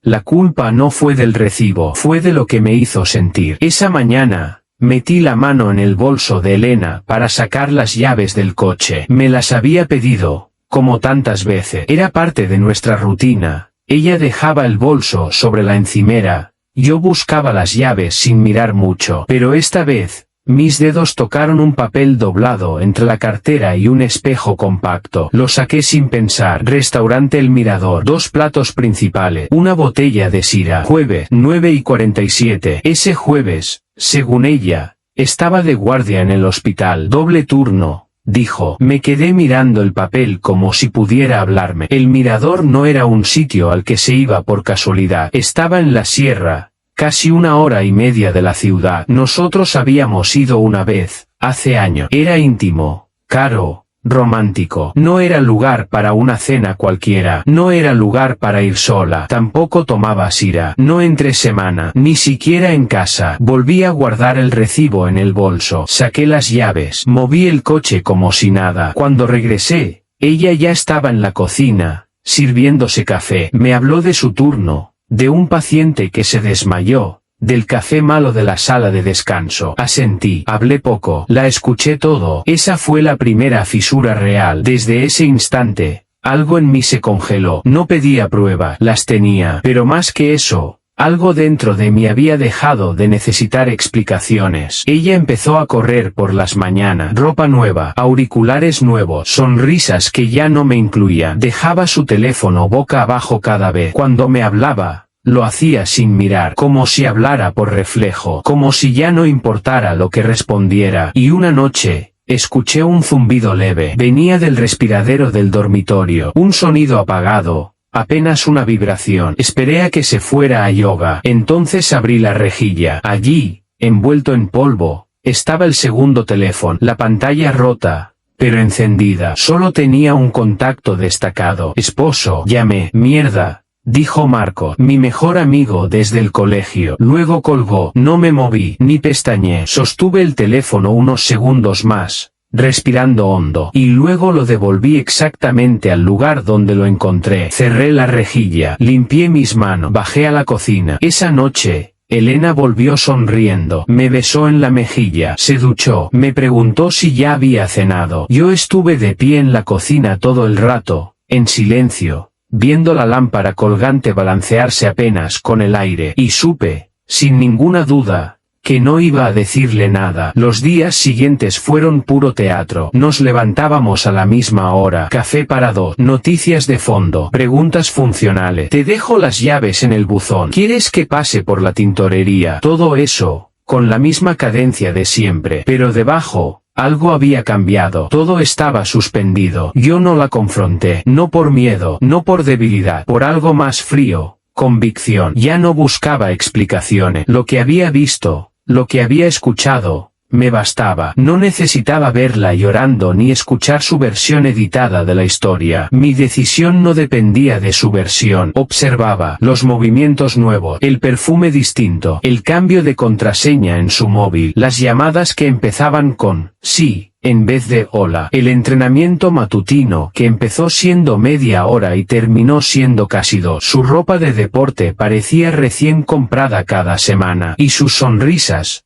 La culpa no fue del recibo, fue de lo que me hizo sentir. Esa mañana, metí la mano en el bolso de Elena para sacar las llaves del coche. Me las había pedido, como tantas veces. Era parte de nuestra rutina. Ella dejaba el bolso sobre la encimera. Yo buscaba las llaves sin mirar mucho. Pero esta vez, mis dedos tocaron un papel doblado entre la cartera y un espejo compacto. Lo saqué sin pensar. Restaurante El Mirador. 2 platos principales. Una botella de sira. Jueves, 9:47. Ese jueves, según ella, estaba de guardia en el hospital. Doble turno, dijo. Me quedé mirando el papel como si pudiera hablarme. El Mirador no era un sitio al que se iba por casualidad. Estaba en la sierra, casi 1 hora y media de la ciudad. Nosotros habíamos ido una vez, hace años. Era íntimo, caro, romántico. No era lugar para una cena cualquiera. No era lugar para ir sola. Tampoco tomaba sira. No entre semana. Ni siquiera en casa. Volví a guardar el recibo en el bolso. Saqué las llaves. Moví el coche como si nada. Cuando regresé, ella ya estaba en la cocina, sirviéndose café. Me habló de su turno, de un paciente que se desmayó, del café malo de la sala de descanso. Asentí. Hablé poco. La escuché todo. Esa fue la primera fisura real. Desde ese instante, algo en mí se congeló. No pedía pruebas. Las tenía. Pero más que eso, algo dentro de mí había dejado de necesitar explicaciones. Ella empezó a correr por las mañanas. Ropa nueva, auriculares nuevos, sonrisas que ya no me incluían. Dejaba su teléfono boca abajo cada vez. Cuando me hablaba, lo hacía sin mirar, como si hablara por reflejo, como si ya no importara lo que respondiera. Y una noche, escuché un zumbido leve. Venía del respiradero del dormitorio. Un sonido apagado, apenas una vibración. Esperé a que se fuera a yoga. Entonces abrí la rejilla. Allí, envuelto en polvo, estaba el segundo teléfono. La pantalla rota, pero encendida. Solo tenía un contacto destacado. Esposo. Llamé. Mierda, dijo Marco, mi mejor amigo desde el colegio. Luego colgó. No me moví, ni pestañeé. Sostuve el teléfono unos segundos más, respirando hondo, y luego lo devolví exactamente al lugar donde lo encontré. Cerré la rejilla, limpié mis manos, bajé a la cocina. Esa noche, Elena volvió sonriendo. Me besó en la mejilla. Se duchó. Me preguntó si ya había cenado. Yo estuve de pie en la cocina todo el rato, en silencio, viendo la lámpara colgante balancearse apenas con el aire, y supe, sin ninguna duda, que no iba a decirle nada. Los días siguientes fueron puro teatro. Nos levantábamos a la misma hora. Café para 2. Noticias de fondo. Preguntas funcionales. Te dejo las llaves en el buzón. ¿Quieres que pase por la tintorería? Todo eso, con la misma cadencia de siempre. Pero debajo, algo había cambiado. Todo estaba suspendido. Yo no la confronté. No por miedo, no por debilidad. Por algo más frío. Convicción. Ya no buscaba explicaciones. Lo que había visto, lo que había escuchado, me bastaba. No necesitaba verla llorando ni escuchar su versión editada de la historia. Mi decisión no dependía de su versión. Observaba los movimientos nuevos, el perfume distinto, el cambio de contraseña en su móvil, las llamadas que empezaban con sí en vez de hola, el entrenamiento matutino que empezó siendo media hora y terminó siendo casi 2. Su ropa de deporte parecía recién comprada cada semana, y sus sonrisas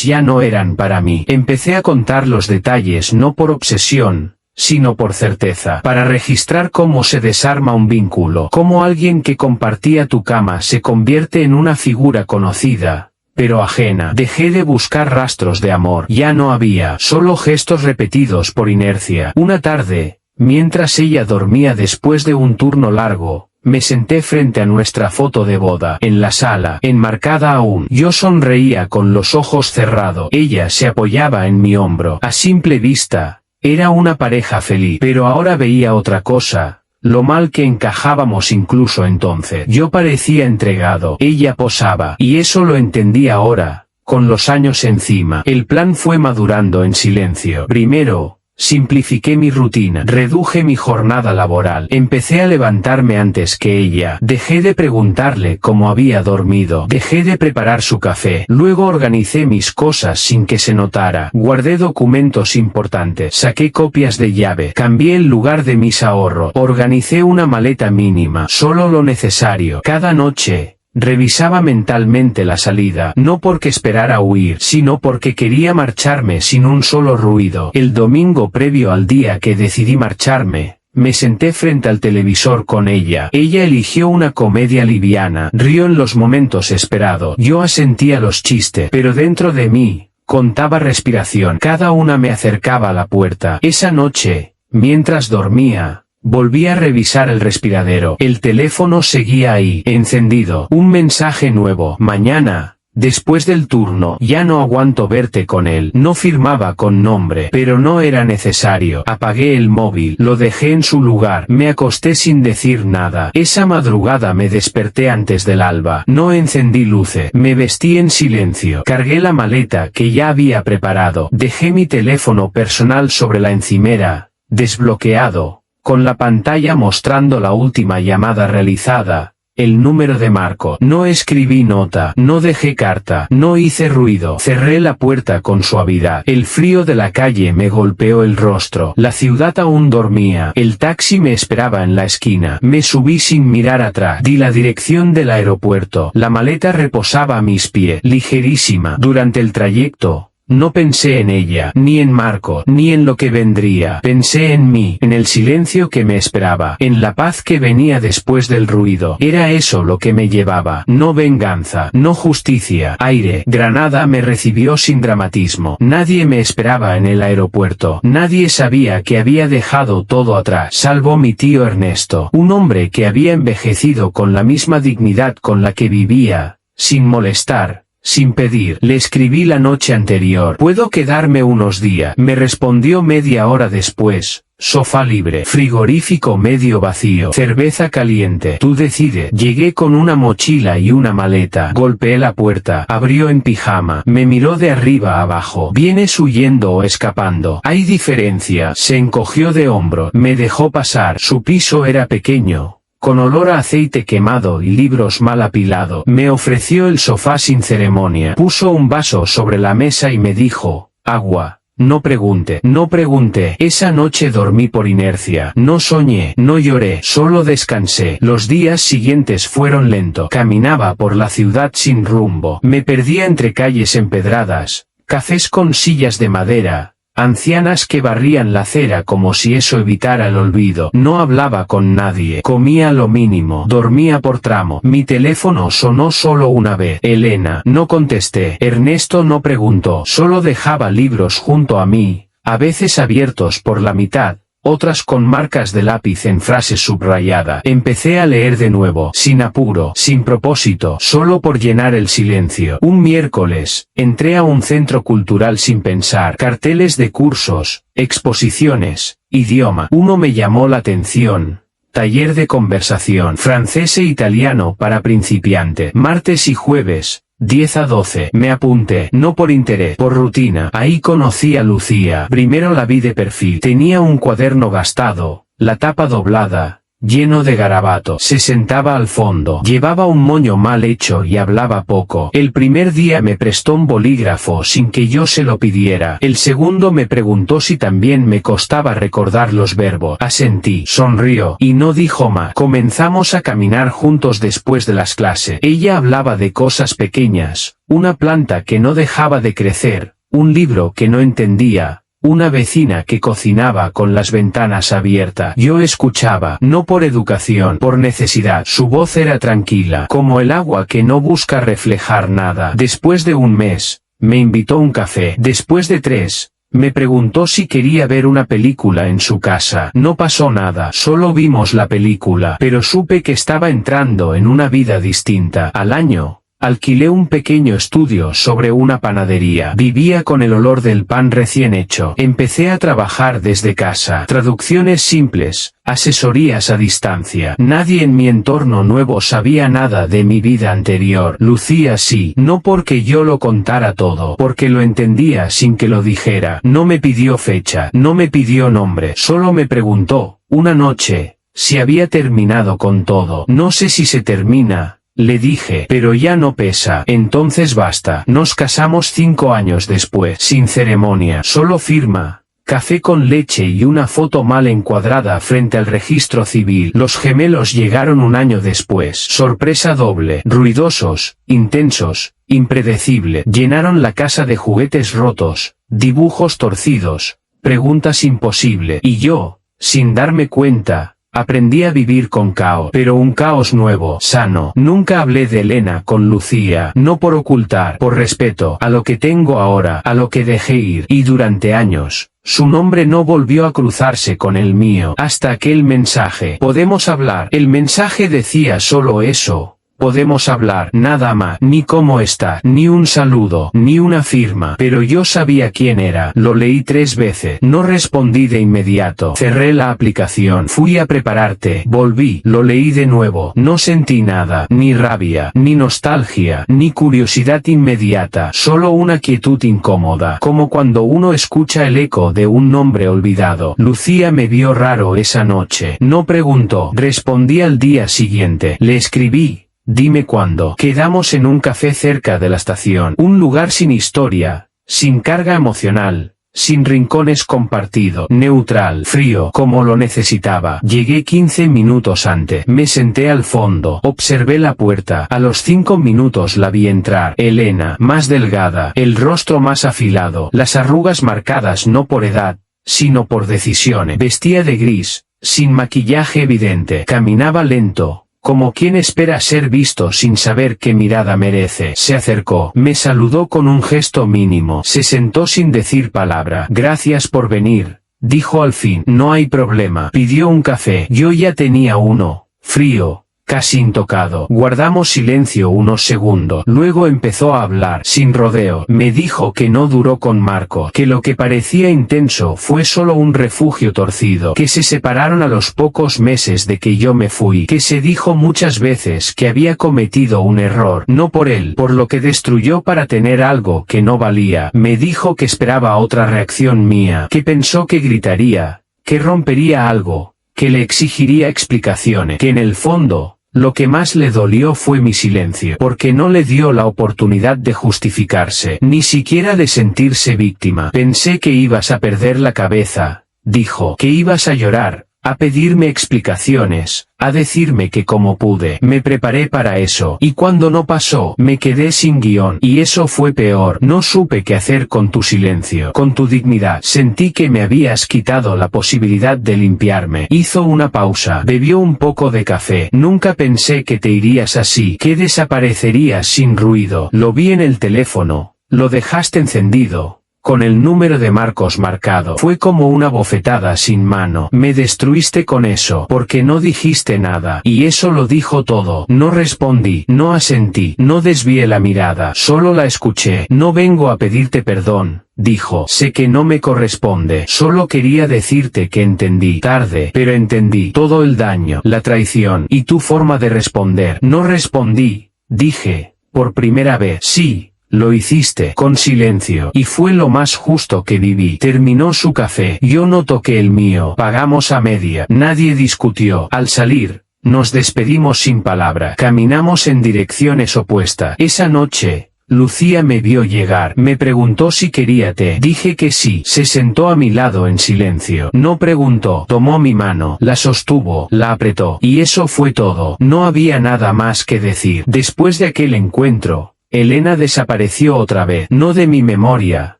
ya no eran para mí. Empecé a contar los detalles no por obsesión, sino por certeza, para registrar cómo se desarma un vínculo, cómo alguien que compartía tu cama se convierte en una figura conocida, pero ajena. Dejé de buscar rastros de amor. Ya no había, solo gestos repetidos por inercia. Una tarde, mientras ella dormía después de un turno largo, me senté frente a nuestra foto de boda, en la sala, enmarcada aún. Yo sonreía con los ojos cerrados. Ella se apoyaba en mi hombro. A simple vista, era una pareja feliz. Pero ahora veía otra cosa. Lo mal que encajábamos incluso entonces. Yo parecía entregado. Ella posaba. Y eso lo entendí ahora, con los años encima. El plan fue madurando en silencio. Primero, Simplifiqué mi rutina, reduje mi jornada laboral, empecé a levantarme antes que ella, dejé de preguntarle cómo había dormido, dejé de preparar su café, luego organicé mis cosas sin que se notara, guardé documentos importantes, saqué copias de llave, cambié el lugar de mis ahorros, organicé una maleta mínima, solo lo necesario. Cada noche revisaba mentalmente la salida, no porque esperara huir, sino porque quería marcharme sin un solo ruido. El domingo previo al día que decidí marcharme, me senté frente al televisor con ella. Ella eligió una comedia liviana, rió en los momentos esperados. Yo asentía los chistes, pero dentro de mí, contaba respiración. Cada una me acercaba a la puerta. Esa noche, mientras dormía, volví a revisar el respiradero. El teléfono seguía ahí, encendido. Un mensaje nuevo. Mañana, después del turno, ya no aguanto verte con él. No firmaba con nombre, pero no era necesario. Apagué el móvil, lo dejé en su lugar. Me acosté sin decir nada. Esa madrugada me desperté antes del alba. No encendí luces. Me vestí en silencio. Cargué la maleta que ya había preparado. Dejé mi teléfono personal sobre la encimera, desbloqueado, con la pantalla mostrando la última llamada realizada, el número de Marco. No escribí nota, no dejé carta, no hice ruido. Cerré la puerta con suavidad. El frío de la calle me golpeó el rostro. La ciudad aún dormía. El taxi me esperaba en la esquina. Me subí sin mirar atrás. Di la dirección del aeropuerto. La maleta reposaba a mis pies, ligerísima. Durante el trayecto, no pensé en ella, ni en Marco, ni en lo que vendría. Pensé en mí, en el silencio que me esperaba, en la paz que venía después del ruido. Era eso lo que me llevaba, no venganza, no justicia, aire. Granada me recibió sin dramatismo. Nadie me esperaba en el aeropuerto. Nadie sabía que había dejado todo atrás, salvo mi tío Ernesto, un hombre que había envejecido con la misma dignidad con la que vivía, sin molestar, sin pedir. Le escribí la noche anterior. ¿Puedo quedarme unos días? Me respondió media hora después. Sofá libre, frigorífico medio vacío, cerveza caliente. Tú decides. Llegué con una mochila y una maleta. Golpeé la puerta. Abrió en pijama. Me miró de arriba a abajo. ¿Vienes huyendo o escapando? Hay diferencia. Se encogió de hombro. Me dejó pasar. Su piso era pequeño, con olor a aceite quemado y libros mal apilados. Me ofreció el sofá sin ceremonia. Puso un vaso sobre la mesa y me dijo, agua. No pregunte. No pregunté. Esa noche dormí por inercia. No soñé, no lloré, solo descansé. Los días siguientes fueron lentos. Caminaba por la ciudad sin rumbo. Me perdía entre calles empedradas, cafés con sillas de madera, ancianas que barrían la acera como si eso evitara el olvido. No hablaba con nadie. Comía lo mínimo. Dormía por tramo. Mi teléfono sonó solo una vez. Elena. No contesté. Ernesto no preguntó. Solo dejaba libros junto a mí, a veces abiertos por la mitad, otras con marcas de lápiz en frases subrayadas. Empecé a leer de nuevo, sin apuro, sin propósito, solo por llenar el silencio. Un miércoles, entré a un centro cultural sin pensar. Carteles de cursos, exposiciones, idioma. Uno me llamó la atención. Taller de conversación, francés e italiano para principiante. Martes y jueves, 10 a 12. Me apunté, no por interés, por rutina. Ahí conocí a Lucía. Primero la vi de perfil. Tenía un cuaderno gastado, la tapa doblada, lleno de garabatos. Se sentaba al fondo. Llevaba un moño mal hecho y hablaba poco. El primer día me prestó un bolígrafo sin que yo se lo pidiera. El segundo me preguntó si también me costaba recordar los verbos. Asentí. Sonrió y no dijo más. Comenzamos a caminar juntos después de las clases. Ella hablaba de cosas pequeñas, una planta que no dejaba de crecer, un libro que no entendía, una vecina que cocinaba con las ventanas abiertas. Yo escuchaba, no por educación, por necesidad. Su voz era tranquila, como el agua que no busca reflejar nada. Después de un mes, me invitó a un café. Después de 3, me preguntó si quería ver una película en su casa. No pasó nada, solo vimos la película, pero supe que estaba entrando en una vida distinta. Al año, Alquilé un pequeño estudio sobre una panadería. Vivía con el olor del pan recién hecho. Empecé a trabajar desde casa. Traducciones simples, asesorías a distancia. Nadie en mi entorno nuevo sabía nada de mi vida anterior. Lucía sí, no porque yo lo contara todo, porque lo entendía sin que lo dijera. No me pidió fecha, no me pidió nombre, solo me preguntó, una noche, si había terminado con todo. No sé si se termina, le dije, pero ya no pesa. Entonces basta. Nos casamos 5 años después, sin ceremonia, solo firma, café con leche y una foto mal encuadrada frente al registro civil. Los gemelos llegaron 1 año después. Sorpresa doble. Ruidosos, intensos, impredecible. Llenaron la casa de juguetes rotos, dibujos torcidos, preguntas imposibles. Y yo, sin darme cuenta, aprendí a vivir con caos, pero un caos nuevo, sano. Nunca hablé de Elena con Lucía, no por ocultar, por respeto a lo que tengo ahora, a lo que dejé ir. Y durante años, su nombre no volvió a cruzarse con el mío, hasta aquel mensaje. Podemos hablar. El mensaje decía solo eso. Podemos hablar, nada más, ni cómo está, ni un saludo, ni una firma, pero yo sabía quién era. Lo leí 3 veces, no respondí de inmediato, cerré la aplicación, fui a prepararte, volví, lo leí de nuevo, no sentí nada, ni rabia, ni nostalgia, ni curiosidad inmediata, solo una quietud incómoda, como cuando uno escucha el eco de un nombre olvidado. Lucía me vio raro esa noche, no preguntó, respondí al día siguiente, le escribí. Dime cuándo. Quedamos en un café cerca de la estación. Un lugar sin historia, sin carga emocional, sin rincones compartidos, neutral, frío, como lo necesitaba. Llegué 15 minutos antes. Me senté al fondo, observé la puerta. A los 5 minutos la vi entrar. Elena, más delgada, el rostro más afilado, las arrugas marcadas no por edad, sino por decisiones. Vestía de gris, sin maquillaje evidente. Caminaba lento, como quien espera ser visto sin saber qué mirada merece. Se acercó, me saludó con un gesto mínimo, se sentó sin decir palabra. Gracias por venir, dijo al fin. No hay problema. Pidió un café. Yo ya tenía uno, frío, casi intocado. Guardamos silencio unos segundos. Luego empezó a hablar, sin rodeo. Me dijo que no duró con Marco, que lo que parecía intenso fue solo un refugio torcido, que se separaron a los pocos meses de que yo me fui, que se dijo muchas veces que había cometido un error, no por él, por lo que destruyó para tener algo que no valía. Me dijo que esperaba otra reacción mía, que pensó que gritaría, que rompería algo, que le exigiría explicaciones, que en el fondo, lo que más le dolió fue mi silencio, porque no le dio la oportunidad de justificarse, ni siquiera de sentirse víctima. Pensé que ibas a perder la cabeza, dijo, que ibas a llorar, a pedirme explicaciones, a decirme que como pude. Me preparé para eso, y cuando no pasó, me quedé sin guión, y eso fue peor. No supe qué hacer con tu silencio, con tu dignidad. Sentí que me habías quitado la posibilidad de limpiarme. Hizo una pausa, bebió un poco de café. Nunca pensé que te irías así, que desaparecerías sin ruido. Lo vi en el teléfono, lo dejaste encendido, con el número de Marcos marcado. Fue como una bofetada sin mano. Me destruiste con eso, porque no dijiste nada, y eso lo dijo todo. No respondí, no asentí, no desvié la mirada, solo la escuché. No vengo a pedirte perdón, dijo. Sé que no me corresponde, solo quería decirte que entendí, tarde, pero entendí, todo el daño, la traición, y tu forma de responder. No respondí, dije, por primera vez. Sí. Lo hiciste, con silencio, y fue lo más justo que viví. Terminó su café, yo no toqué el mío, pagamos a media, nadie discutió. Al salir, nos despedimos sin palabra, caminamos en direcciones opuestas. Esa noche, Lucía me vio llegar, me preguntó si quería té, dije que sí, se sentó a mi lado en silencio, no preguntó, tomó mi mano, la sostuvo, la apretó, y eso fue todo, no había nada más que decir. Después de aquel encuentro, Elena desapareció otra vez, no de mi memoria,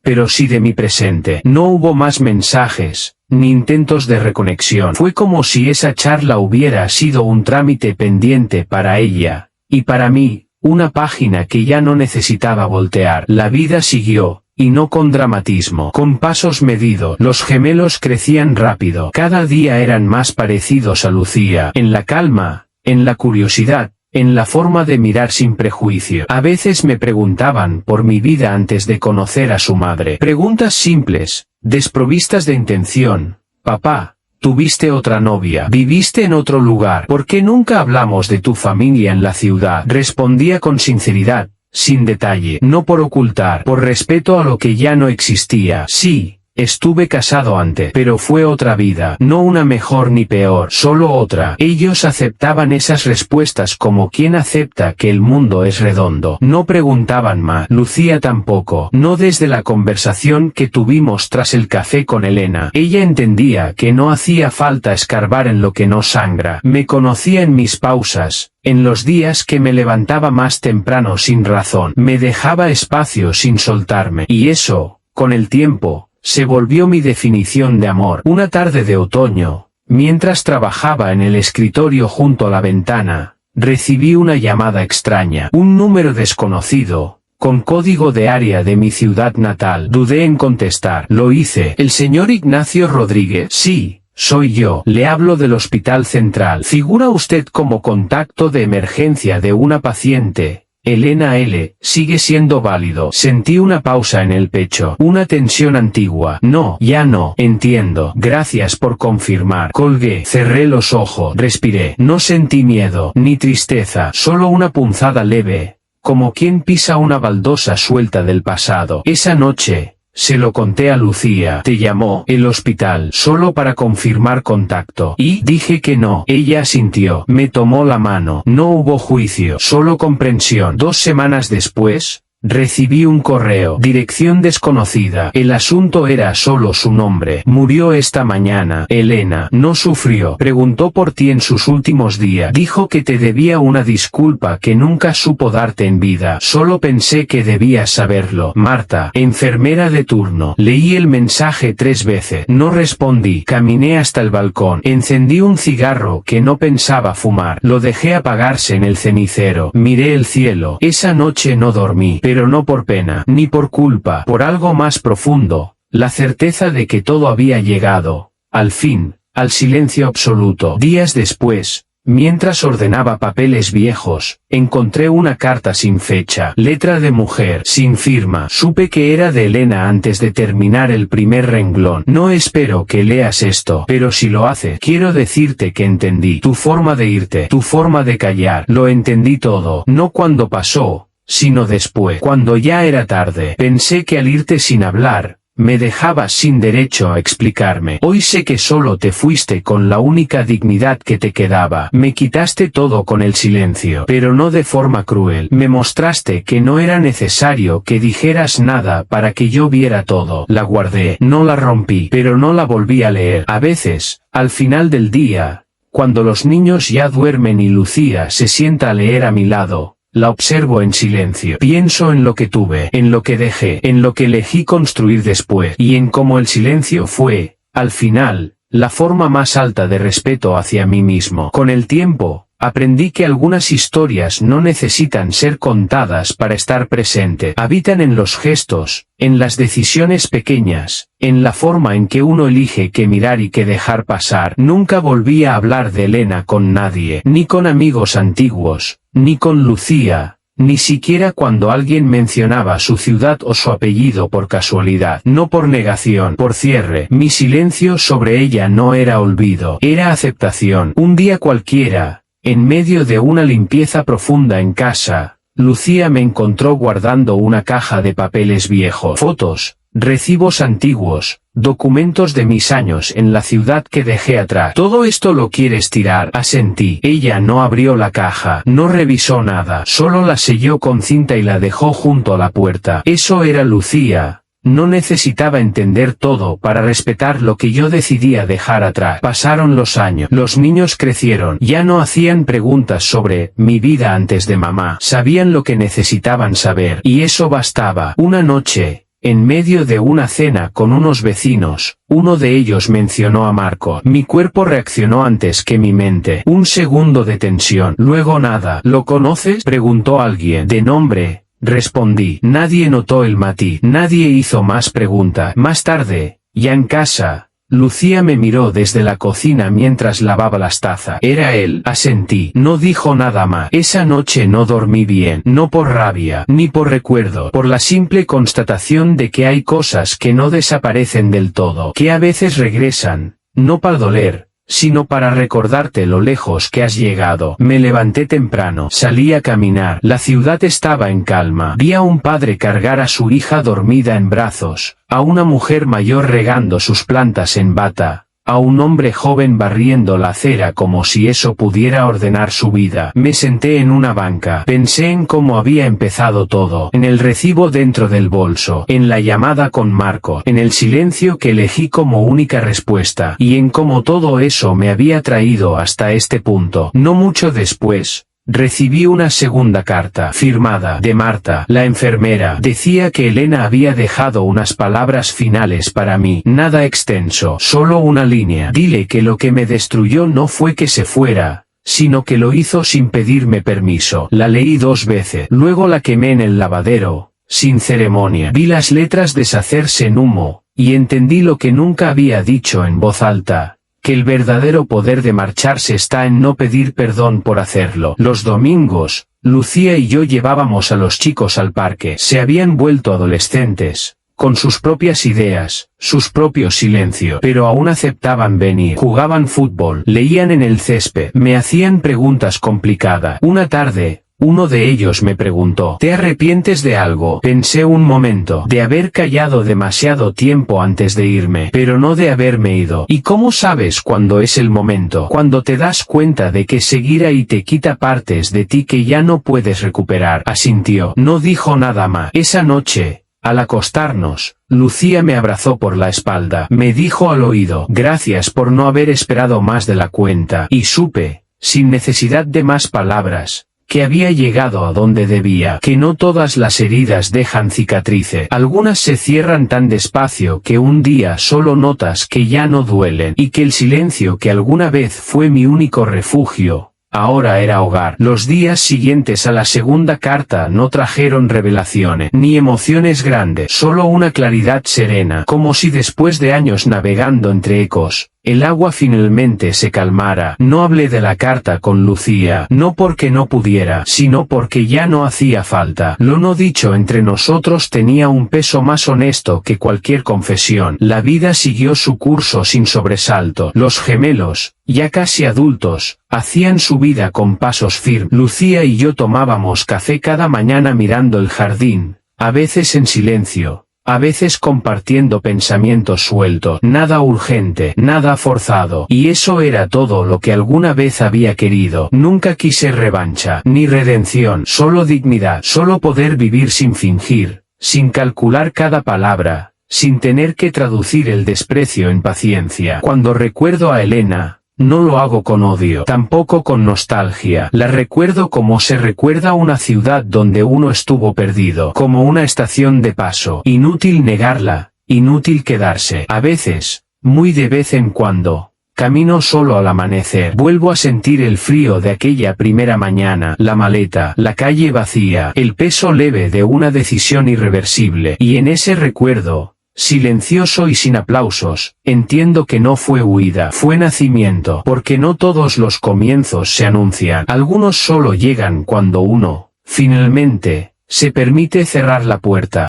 pero sí de mi presente. No hubo más mensajes, ni intentos de reconexión. Fue como si esa charla hubiera sido un trámite pendiente para ella, y para mí, una página que ya no necesitaba voltear. La vida siguió, y no con dramatismo, con pasos medidos. Los gemelos crecían rápido, cada día eran más parecidos a Lucía, en la calma, en la curiosidad, en la forma de mirar sin prejuicio. A veces me preguntaban por mi vida antes de conocer a su madre. Preguntas simples, desprovistas de intención. Papá, ¿tuviste otra novia? ¿Viviste en otro lugar? ¿Por qué nunca hablamos de tu familia en la ciudad? Respondía con sinceridad, sin detalle, no por ocultar, por respeto a lo que ya no existía. Sí. Estuve casado antes, pero fue otra vida, no una mejor ni peor, solo otra. Ellos aceptaban esas respuestas como quien acepta que el mundo es redondo. No preguntaban más, Lucía tampoco, no desde la conversación que tuvimos tras el café con Elena. Ella entendía que no hacía falta escarbar en lo que no sangra. Me conocía en mis pausas, en los días que me levantaba más temprano sin razón. Me dejaba espacio sin soltarme. Y eso, con el tiempo, se volvió mi definición de amor. Una tarde de otoño, mientras trabajaba en el escritorio junto a la ventana, recibí una llamada extraña, un número desconocido, con código de área de mi ciudad natal. Dudé en contestar. Lo hice. ¿El señor Ignacio Rodríguez? Sí, soy yo. Le hablo del Hospital Central. ¿Figura usted como contacto de emergencia de una paciente? Elena L. ¿Sigue siendo válido? Sentí una pausa en el pecho, una tensión antigua. No, ya no. Entiendo. Gracias por confirmar. Colgué, cerré los ojos, respiré. No sentí miedo, ni tristeza, solo una punzada leve, como quien pisa una baldosa suelta del pasado. Esa noche, se lo conté a Lucía. Te llamó el hospital solo para confirmar contacto. Y dije que no. Ella asintió. Me tomó la mano. No hubo juicio, solo comprensión. 2 semanas después, recibí un correo. Dirección desconocida. El asunto era solo su nombre. Murió esta mañana. Elena. No sufrió. Preguntó por ti en sus últimos días. Dijo que te debía una disculpa que nunca supo darte en vida. Solo pensé que debías saberlo. Marta. Enfermera de turno. Leí el mensaje 3 veces. No respondí. Caminé hasta el balcón. Encendí un cigarro que no pensaba fumar. Lo dejé apagarse en el cenicero. Miré el cielo. Esa noche no dormí. Pero no por pena, ni por culpa, por algo más profundo, la certeza de que todo había llegado, al fin, al silencio absoluto. Días después, mientras ordenaba papeles viejos, encontré una carta sin fecha, letra de mujer, sin firma. Supe que era de Elena antes de terminar el primer renglón. No espero que leas esto, pero si lo haces, quiero decirte que entendí tu forma de irte, tu forma de callar. Lo entendí todo, no cuando pasó, sino después, cuando ya era tarde. Pensé que al irte sin hablar, me dejabas sin derecho a explicarme. Hoy sé que solo te fuiste con la única dignidad que te quedaba. Me quitaste todo con el silencio, pero no de forma cruel. Me mostraste que no era necesario que dijeras nada para que yo viera todo. La guardé, no la rompí, pero no la volví a leer. A veces, al final del día, cuando los niños ya duermen y Lucía se sienta a leer a mi lado, la observo en silencio. Pienso en lo que tuve, en lo que dejé, en lo que elegí construir después, y en cómo el silencio fue, al final, la forma más alta de respeto hacia mí mismo. Con el tiempo, aprendí que algunas historias no necesitan ser contadas para estar presente. Habitan en los gestos, en las decisiones pequeñas, en la forma en que uno elige qué mirar y qué dejar pasar. Nunca volví a hablar de Elena con nadie, ni con amigos antiguos, ni con Lucía, ni siquiera cuando alguien mencionaba su ciudad o su apellido por casualidad. No por negación, por cierre. Mi silencio sobre ella no era olvido, era aceptación. Un día cualquiera, en medio de una limpieza profunda en casa, Lucía me encontró guardando una caja de papeles viejos, fotos, recibos antiguos, documentos de mis años en la ciudad que dejé atrás. ¿Todo esto lo quieres tirar? Asentí. Ella no abrió la caja, no revisó nada, solo la selló con cinta y la dejó junto a la puerta. Eso era Lucía. No necesitaba entender todo para respetar lo que yo decidía dejar atrás. Pasaron los años. Los niños crecieron. Ya no hacían preguntas sobre mi vida antes de mamá. Sabían lo que necesitaban saber. Y eso bastaba. Una noche, en medio de una cena con unos vecinos, uno de ellos mencionó a Marco. Mi cuerpo reaccionó antes que mi mente. Un segundo de tensión. Luego nada. ¿Lo conoces?, preguntó alguien. ¿De nombre?, respondí. Nadie notó el matiz. Nadie hizo más preguntas. Más tarde, ya en casa, Lucía me miró desde la cocina mientras lavaba las tazas. Era él, asentí. No dijo nada más. Esa noche no dormí bien, no por rabia, ni por recuerdo, por la simple constatación de que hay cosas que no desaparecen del todo, que a veces regresan, no para doler, sino para recordarte lo lejos que has llegado. Me levanté temprano, salí a caminar. La ciudad estaba en calma. Vi a un padre cargar a su hija dormida en brazos, a una mujer mayor regando sus plantas en bata, a un hombre joven barriendo la acera como si eso pudiera ordenar su vida. Me senté en una banca, pensé en cómo había empezado todo, en el recibo dentro del bolso, en la llamada con Marco, en el silencio que elegí como única respuesta, y en cómo todo eso me había traído hasta este punto. No mucho después, recibí una segunda carta, firmada, de Marta, la enfermera. Decía que Elena había dejado unas palabras finales para mí, nada extenso, solo una línea. Dile que lo que me destruyó no fue que se fuera, sino que lo hizo sin pedirme permiso. La leí 2 veces, luego la quemé en el lavadero, sin ceremonia. Vi las letras deshacerse en humo, y entendí lo que nunca había dicho en voz alta, que el verdadero poder de marcharse está en no pedir perdón por hacerlo. Los domingos, Lucía y yo llevábamos a los chicos al parque. Se habían vuelto adolescentes, con sus propias ideas, sus propios silencios, pero aún aceptaban venir. Jugaban fútbol, leían en el césped, me hacían preguntas complicadas. Una tarde, uno de ellos me preguntó, ¿te arrepientes de algo? Pensé un momento, de haber callado demasiado tiempo antes de irme, pero no de haberme ido. ¿Y cómo sabes cuándo es el momento? Cuando te das cuenta de que seguir ahí te quita partes de ti que ya no puedes recuperar. Asintió. No dijo nada más. Esa noche, al acostarnos, Lucía me abrazó por la espalda. Me dijo al oído, gracias por no haber esperado más de la cuenta. Y supe, sin necesidad de más palabras, que había llegado a donde debía, que no todas las heridas dejan cicatrices. Algunas se cierran tan despacio que un día solo notas que ya no duelen, y que el silencio que alguna vez fue mi único refugio, ahora era hogar. Los días siguientes a la segunda carta no trajeron revelaciones, ni emociones grandes, solo una claridad serena, como si después de años navegando entre ecos, el agua finalmente se calmara. No hablé de la carta con Lucía, no porque no pudiera, sino porque ya no hacía falta. Lo no dicho entre nosotros tenía un peso más honesto que cualquier confesión. La vida siguió su curso sin sobresalto. Los gemelos, ya casi adultos, hacían su vida con pasos firmes. Lucía y yo tomábamos café cada mañana mirando el jardín, a veces en silencio, a veces compartiendo pensamientos sueltos, nada urgente, nada forzado, y eso era todo lo que alguna vez había querido. Nunca quise revancha, ni redención, solo dignidad, solo poder vivir sin fingir, sin calcular cada palabra, sin tener que traducir el desprecio en paciencia. Cuando recuerdo a Elena, no lo hago con odio, tampoco con nostalgia. La recuerdo como se recuerda una ciudad donde uno estuvo perdido, como una estación de paso. Inútil negarla, inútil quedarse. A veces, muy de vez en cuando, camino solo al amanecer. Vuelvo a sentir el frío de aquella primera mañana, la maleta, la calle vacía, el peso leve de una decisión irreversible. Y en ese recuerdo, silencioso y sin aplausos, entiendo que no fue huida, fue nacimiento, porque no todos los comienzos se anuncian. Algunos solo llegan cuando uno, finalmente, se permite cerrar la puerta.